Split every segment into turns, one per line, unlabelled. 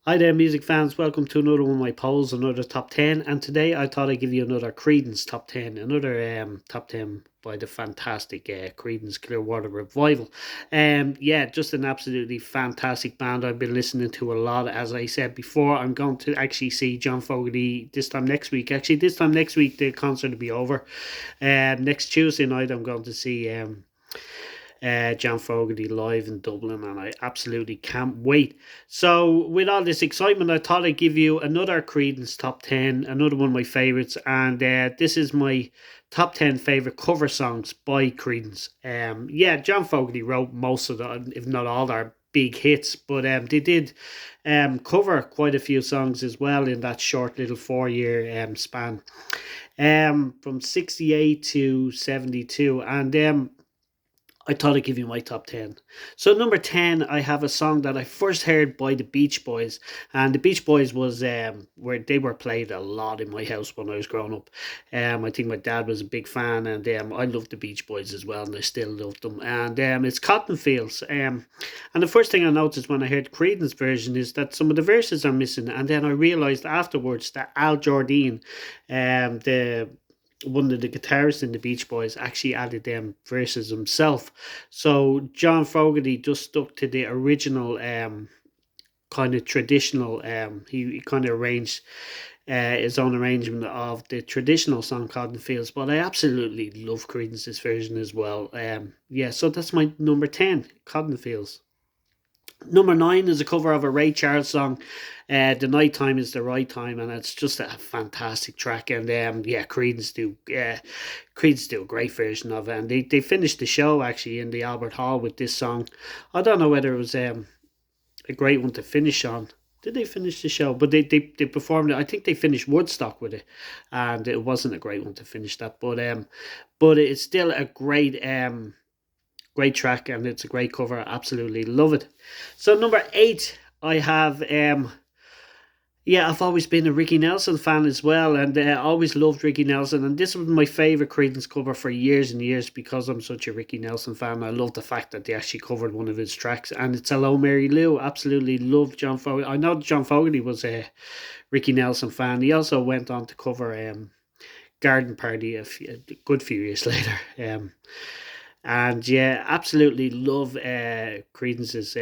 Hi there, music fans. Welcome to another one of my polls, another top 10. And today I thought I'd give you another Creedence top 10, another top 10 by the fantastic Creedence Clearwater Revival. Yeah, just an absolutely fantastic band I've been listening to a lot. As I said before, I'm going to actually see John Fogerty this time next week. Actually, this time next week, the concert will be over. Next Tuesday night, I'm going to see. John Fogerty live in Dublin, and I absolutely can't wait. So, with all this excitement, I thought I'd give you another Creedence top 10, another one of my favourites, and this is my top 10 favourite cover songs by Creedence. Yeah, John Fogerty wrote most of the, if not all, their big hits, but they did cover quite a few songs as well in that short little 4 year span, from 68 to 72, and I thought I'd give you my top 10. So, number 10, I have a song that I first heard by the Beach Boys. And the Beach Boys was where they were played a lot in my house when I was growing up. I think my dad was a big fan, and I loved the Beach Boys as well, and I still love them. And it's Cotton Fields. And the first thing I noticed when I heard Creedence version is that some of the verses are missing. And then I realised afterwards that Al Jardine, the one of the guitarists in the Beach Boys, actually added them verses himself. So John Fogerty just stuck to the original kind of traditional. He kind of arranged his own arrangement of the traditional song Cotton Fields, but I absolutely love Creedence's version as well. Yeah, so that's my number 10, Cotton Fields. Number 9 is a cover of a Ray Charles song, "The Night Time Is the Right Time," and it's just a fantastic track. And yeah, Creedence do a great version of it, and they finished the show actually in the Albert Hall with this song. I don't know whether it was a great one to finish on. Did they finish the show? But they performed it. I think they finished Woodstock with it, and it wasn't a great one to finish that. But it's still a great track, and it's a great cover. Absolutely love it. So number 8, I have yeah, I've always been a Ricky Nelson fan as well, and I always loved Ricky Nelson. And this was my favorite Creedence cover for years and years because I'm such a Ricky Nelson fan. I love the fact that they actually covered one of his tracks, and it's "Hello Mary Lou." Absolutely love John Fogerty. I know John Fogerty was a Ricky Nelson fan. He also went on to cover "Garden Party" a good few years later. And yeah, absolutely love Creedence's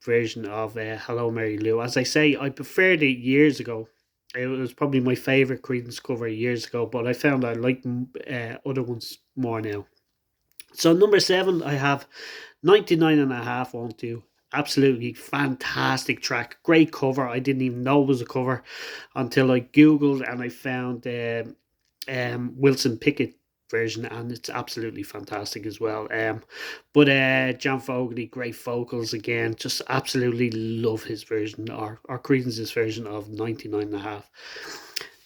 version of "Hello Mary Lou." As I say, I preferred it years ago. It was probably my favorite Creedence cover years ago, but I found I like other ones more now. So number 7, I have 99 and a half on to. Absolutely fantastic track. Great cover. I didn't even know it was a cover until I Googled and I found Wilson Pickett version, and it's absolutely fantastic as well. But John Fogerty, great vocals again. Just absolutely love his version, or Creedence's version of 99 and a half.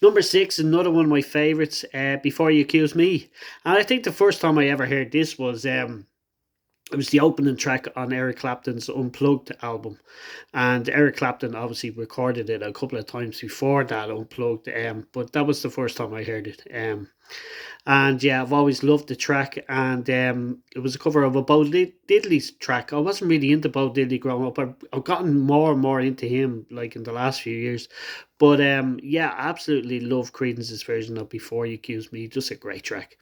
Number 6, another one of my favourites, "Before You Accuse Me." And I think the first time I ever heard this was it was the opening track on Eric Clapton's Unplugged album, and Eric Clapton obviously recorded it a couple of times before that Unplugged, but that was the first time I heard it. And yeah, I've always loved the track, and it was a cover of a Bo Diddley's track. I wasn't really into Bo Diddley growing up. I've gotten more and more into him like in the last few years, but yeah, absolutely love Creedence's version of "Before You Accuse Me." Just a great track.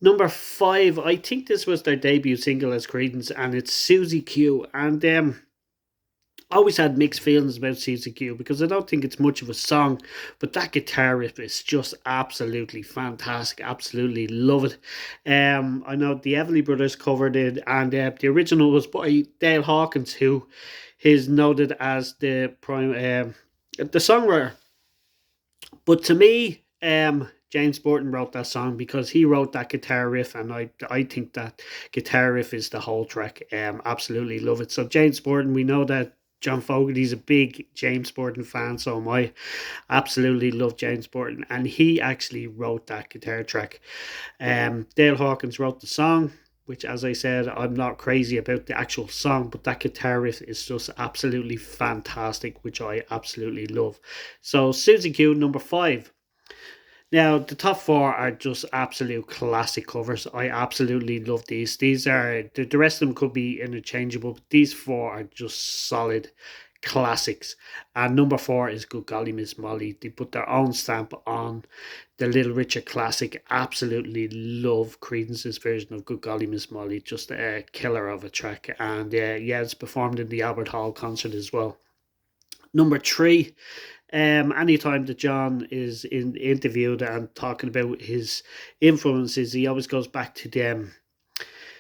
Number 5, I think this was their debut single as Creedence, and it's "Susie Q." And I always had mixed feelings about Susie Q because I don't think it's much of a song, but that guitar riff is just absolutely fantastic. Absolutely love it. I know the Everly Brothers covered it, and the original was by Dale Hawkins, who is noted as the songwriter. But to me, James Burton wrote that song because he wrote that guitar riff, and I think that guitar riff is the whole track. Absolutely love it. So James Burton, we know that John Fogerty's a big James Burton fan, so am I. Absolutely love James Burton, and he actually wrote that guitar track. Dale Hawkins wrote the song, which, as I said, I'm not crazy about the actual song, but that guitar riff is just absolutely fantastic, which I absolutely love. So Susie Q, number 5. Now, the top four are just absolute classic covers. I absolutely love these. These are the rest of them could be interchangeable, but these four are just solid classics. And number four is Good Golly Miss Molly. They put their own stamp on the Little Richard classic. Absolutely love Creedence's version of Good Golly Miss Molly. Just a killer of a track. And yeah, it's performed in the Albert Hall concert as well. Number three, anytime that John is interviewed and talking about his influences, he always goes back to them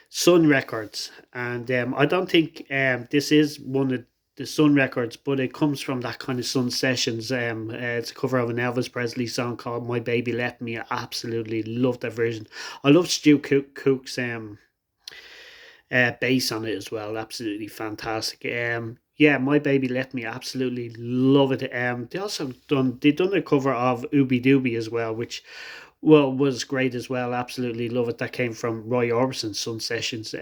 Sun Records, and I don't think this is one of the Sun Records, but it comes from that kind of Sun Sessions. It's a cover of an Elvis Presley song called "My Baby Left Me." I absolutely love that version. I love Stu Cook's bass on it as well. Absolutely fantastic. Yeah, My Baby Let Me, absolutely love it. They done a cover of Ooby Dooby as well, which was great as well. Absolutely love it. That came from Roy Orbison's Sun Sessions.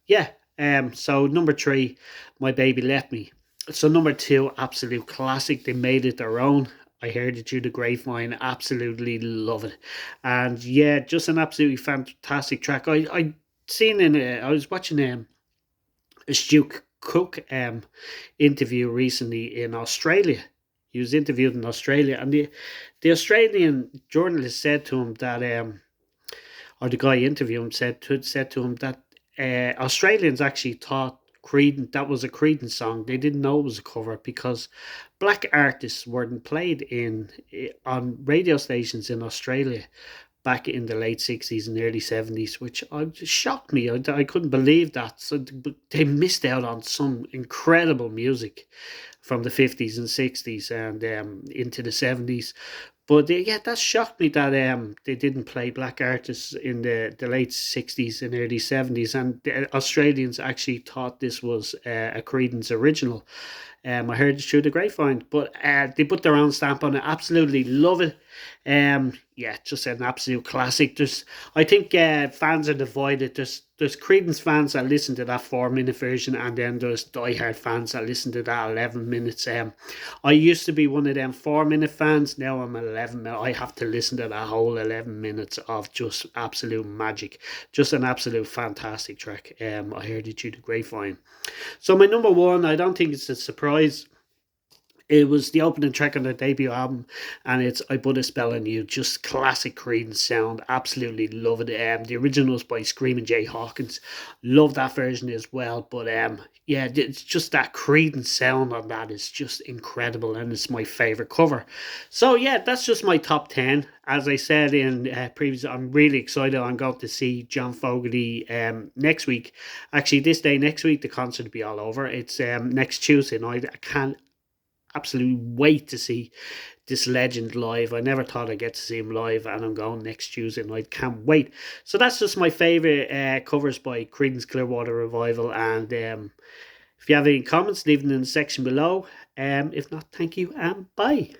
Yeah. So number three, My Baby Let Me. So number two, absolute classic. They made it their own. I heard it through the grapevine. Absolutely love it, and yeah, just an absolutely fantastic track. I was watching a Stu Cook interview recently in Australia. He was interviewed in Australia, and the Australian journalist said to him that or the guy interviewing him said to him that Australians actually thought Creedence that was a Creedence song. They didn't know it was a cover because black artists weren't played in on radio stations in Australia back in the late 60s and early 70s, which shocked me. I couldn't believe that. So they missed out on some incredible music from the 50s and 60s and into the 70s. But yeah, that shocked me that they didn't play black artists in the late 60s and early 70s. And the Australians actually thought this was a Creedence original. I heard it through the grapevine, but they put their own stamp on it. Absolutely love it. Yeah, just an absolute classic. I think fans are divided. There's Creedence fans that listen to that 4 minute version, and then there's diehard fans that listen to that 11 minutes. I used to be one of them 4 minute fans. Now I'm 11 minute. I have to listen to that whole 11 minutes of just absolute magic. Just an absolute fantastic track. I heard it through the grapevine. So my number one, I don't think it's a surprise. It was the opening track on their debut album, and it's "I Put a Spell on You." Just classic Creedence sound. Absolutely love it. The original was by Screaming Jay Hawkins. Love that version as well. But yeah, it's just that Creedence sound on that is just incredible, and it's my favorite cover. So yeah, that's just my top 10. As I said in previous, I'm really excited. I'm going to see John Fogerty next week. Actually, this day next week, the concert will be all over. It's next Tuesday night. I can't absolutely wait to see this legend live. I never thought I'd get to see him live, and I'm going next Tuesday night. Can't wait. So that's just my favourite covers by Creedence Clearwater Revival. And if you have any comments, leave them in the section below. If not, thank you and bye.